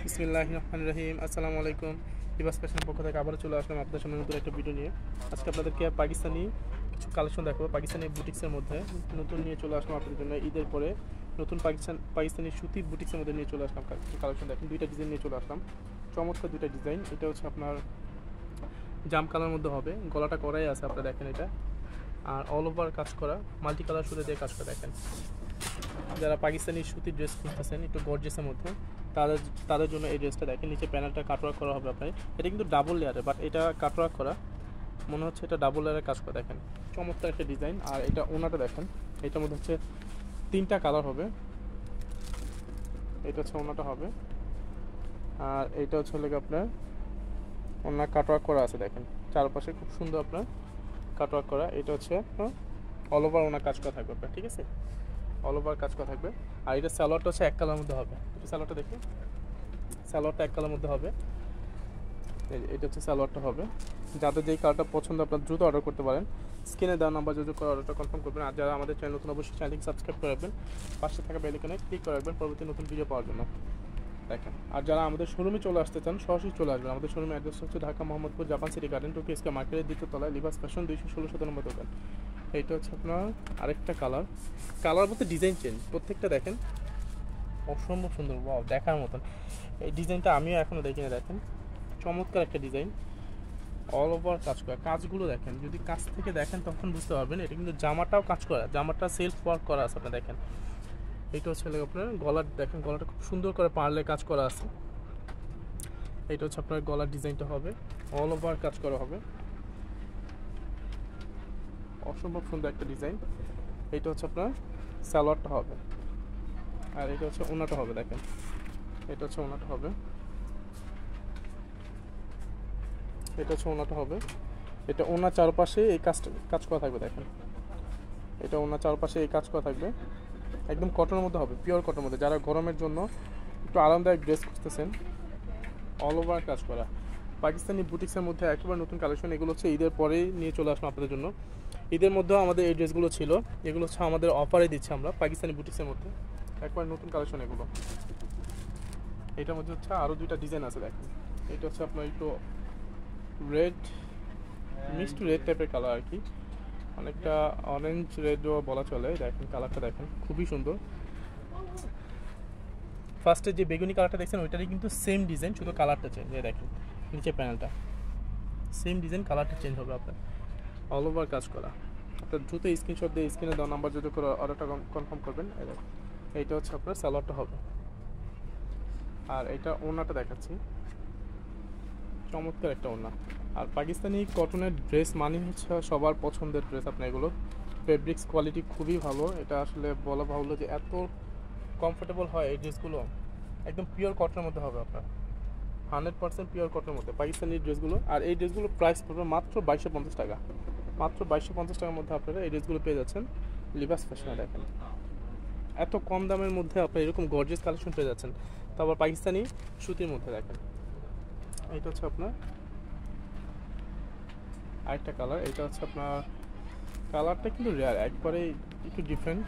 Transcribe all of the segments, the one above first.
বিসমিল্লাহির রহমানির রহিম। আসসালামু আলাইকুম। লিবাস ফ্যাশনের পক্ষ থেকে আবারও চলে আসলাম আপনাদের সামনে নতুন একটা ভিডিও নিয়ে। আজকে আপনাদেরকে পাকিস্তানি কিছু কালেকশন দেখাবো। পাকিস্তানি বুটিক্সের মধ্যে নতুন নিয়ে চলে আসলাম আপনাদের জন্য। ঈদের পরে নতুন পাকিস্তানি সুতির বুটিক্সের মধ্যে নিয়ে চলে আসলাম কিছু কালেকশন। দেখেন, দুইটা ডিজাইন নিয়ে চলে আসলাম, চমৎকার দুইটা ডিজাইন। এটা হচ্ছে আপনার জাম কালার মধ্যে হবে, গলাটা করাই আছে আপনারা দেখেন এটা, আর অল ওভার কাজ করা, মাল্টি কালার সুতো দিয়ে কাজ করা। দেখেন, যারা পাকিস্তানি সুতির ড্রেস খুঁজতেছেন একটু গর্জিয়াসের মধ্যে, তাদের তাদের জন্য এই ড্রেসটা দেখেন। নিচে প্যানেলটা কাটওয়ার্ক করা হবে আপনার। এটা কিন্তু ডাবল লেয়ারে, বাট এটা কাটওয়ার্ক করা, মনে হচ্ছে এটা ডাবল লেয়ারের কাজ করা। দেখেন, চমৎকার একটা ডিজাইন। আর এটা ওনাটা দেখেন, এটার মধ্যে হচ্ছে তিনটা কালার হবে। এটা হচ্ছে ওনাটা হবে, আর এটা হচ্ছে আপনার ওনার কাটওয়ার্ক করা আছে। দেখেন, চারপাশে খুব সুন্দর আপনার কাটওয়ার্ক করা। এটা হচ্ছে অল ওভার ওনার কাজ করা থাকবে আপনার, ঠিক আছে, অল ওভার কাজ করা থাকবে। আর এটা স্যালোয়ারটা হচ্ছে এক কালার মধ্যে হবে। এটা স্যালোয়ারটা দেখি, স্যালোয়ারটা এক কালার মধ্যে হবে। এটা হচ্ছে স্যালোয়ারটা হবে। যাদের যেই কালারটা পছন্দ আপনার দ্রুত অর্ডার করতে পারেন। স্ক্রিনে দেওয়া নাম্বার যোগাযোগ করে অর্ডারটা কনফার্ম করবেন। আর যারা আমাদের চ্যানেল নতুন, অবশ্যই চ্যানেলটি সাবস্ক্রাইব করে রাখবেন, পাশে থাকা বেল আইকনে ক্লিক করে রাখবেন পরবর্তী নতুন ভিডিও পাওয়ার জন্য। দেখেন, আর যারা আমাদের শোরুমে চলে আসতে চান সরাসরি চলে আসবেন। আমাদের শোরুমের অ্যাড্রেস হচ্ছে Dhaka Mohammadpur Japan city garden, Tokyo square মার্কেটের দ্বিতীয় তলায়, লিবাস ফ্যাশন 216 নম্বর দোকান। এইটা হচ্ছে আপনার আরেকটা কালার। কালার বলতে ডিজাইন চেঞ্জ, প্রত্যেকটা দেখেন অসম্ভব সুন্দর, ওয়াও, দেখার মতন। এই ডিজাইনটা আমিও এখনও দেখিনি। দেখেন, চমৎকার একটা ডিজাইন, অল ওভার কাজ করা। কাজগুলো দেখেন, যদি কাছ থেকে দেখেন তখন বুঝতে পারবেন। এটা কিন্তু জামাটাও কাজ করা, জামাটা সেলফ ওয়ার্ক করা আছে আপনার। দেখেন, এইটা হচ্ছে আপনার গলার, দেখেন গলাটা খুব সুন্দর করে পার্লে কাজ করা আছে। এইটা হচ্ছে আপনার গলার ডিজাইনটা হবে, অল ওভার কাজ করা হবে, অসম্ভব সুন্দর একটা ডিজাইন। এইটা হচ্ছে আপনার সালোয়ারটা হবে, আর এটা হচ্ছে ওনাটা হবে। দেখেন, এটা হচ্ছে ওনাটা হবে, এটা হচ্ছে ওনাটা হবে। এটা ওনার চারপাশে এই কাজ করা থাকবে। দেখেন, এটা ওনার চারপাশে এই কাজ করা থাকবে, একদম কটনের মধ্যে হবে, পিওর কটনের মধ্যে। যারা গরমের জন্য একটু আরামদায়ক ড্রেস খুঁজতেছেন, অল ওভার কাজ করা পাকিস্তানি বুটিক্সের মধ্যে একেবারে নতুন কালেকশন। এগুলো হচ্ছে ঈদের পরেই নিয়ে চলে আসলাম আপনাদের জন্য। ঈদের মধ্যেও আমাদের এই ড্রেসগুলো ছিল, এগুলো হচ্ছে আমাদের অফারে দিচ্ছি আমরা পাকিস্তানি বুটিক্সের মধ্যে, একবার নতুন কালেকশন এগুলো। এটার মধ্যে হচ্ছে আরও দুইটা ডিজাইন আছে। দেখেন, এটা হচ্ছে আপনার একটু রেড, মিক্সড রেড টাইপের কালার আর কি, অনেকটা অরেঞ্জ রেডও বলা চলে। দেখেন কালারটা, দেখেন খুবই সুন্দর। ফার্স্টে যে বেগুনি কালারটা দেখছেন ওইটারই কিন্তু সেম ডিজাইন, শুধু কালারটা চেঞ্জ। দেখেন নিচে প্যানেলটা সেম ডিজাইন, কালারটা চেঞ্জ হবে আপনার, অল ওভার কাজ করা। আপনার দ্রুত স্ক্রিনশট দিয়ে স্ক্রিনে দেওয়া নাম্বার যদি করে অর্ডারটা কনফার্ম করবেন। এইটা হচ্ছে আপনার স্যালোয়ারটা হবে, আর এটা ওড়নাটা দেখাচ্ছি, চমৎকার একটা ওড়না। আর পাকিস্তানি কটনের ড্রেস মানে হচ্ছে সবার পছন্দের ড্রেস আপনার। এগুলো ফেব্রিক্স কোয়ালিটি খুবই ভালো। এটা আসলে বলা ভালো যে এত কমফোর্টেবল হয় এই ড্রেসগুলো, একদম পিওর কটনের মধ্যে হবে আপনার, 100% পিওর কটনের মধ্যে পাকিস্তানি ড্রেসগুলো। আর এই ড্রেসগুলো প্রাইস পড়বে মাত্র 2250 টাকা, মাত্র 2250 টাকার মধ্যে আপনারা এই ড্রেসগুলো পেয়ে যাচ্ছেন লিবাস ফ্যাশনে। দেখেন, এত কম দামের মধ্যে আপনার এরকম গর্জিয়াস কালেকশন পেয়ে যাচ্ছেন, তারপর পাকিস্তানি সুতির মধ্যে। দেখেন, এইটা হচ্ছে আপনার আরেকটা কালার। এটা হচ্ছে আপনার কালারটা কিন্তু রেয়ার, একবারে একটু ডিফারেন্ট,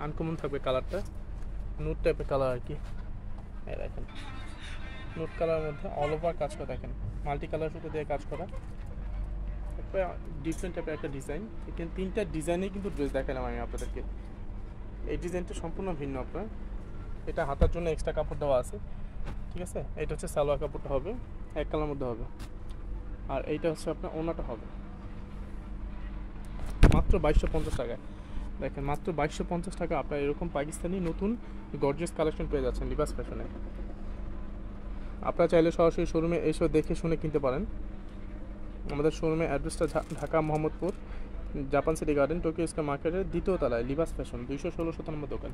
আনকমন থাকবে কালারটা, নুট টাইপের কালার আর কি। এই দেখেন, নুট কালারের মধ্যে অল ওভার কাজ করা। দেখেন, মাল্টি কালার সুতো দিয়ে কাজ করা, একবার ডিফারেন্ট টাইপের একটা ডিজাইন। এখানে তিনটা ডিজাইনে কিন্তু ড্রেস দেখালাম আমি আপনাদেরকে। এই ডিজাইনটা সম্পূর্ণ ভিন্ন আপনার। এটা হাতার জন্য এক্সট্রা কাপড় দেওয়া আছে, ঠিক আছে। এটা হচ্ছে সালোয়ার কাপড়টা হবে, এক কালার মধ্যে হবে। আর এইটা হচ্ছে আপনার ওনাটা হবে মাত্র 2250 টাকায়। দেখেন, মাত্র 2250 টাকা আপনার এরকম পাকিস্তানি নতুন গর্জিয়াস কালেকশন পেয়ে যাচ্ছেন লিবাস ফ্যাশনে। আপনারা চাইলে সরাসরি শোরুমে এসে দেখে শুনে কিনতে পারেন। আমাদের শোরুমের অ্যাড্রেসটা Dhaka Mohammadpur Japan city garden, Tokyo square মার্কেটের দ্বিতীয় তলায়, লিবাস ফ্যাশন 216 নম্বর দোকান।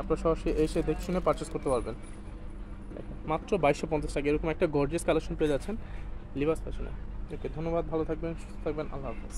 আপনারা সরাসরি এসে দেখে শুনে পারচেস করতে পারবেন। মাত্র 2250 টাকা এরকম একটা গর্জিয়াস কালেকশন পেয়ে যাচ্ছেন লিবাস ফ্যাশনে। ওকে, ধন্যবাদ, ভালো থাকবেন, সুস্থ থাকবেন, আল্লাহ হাফেজ।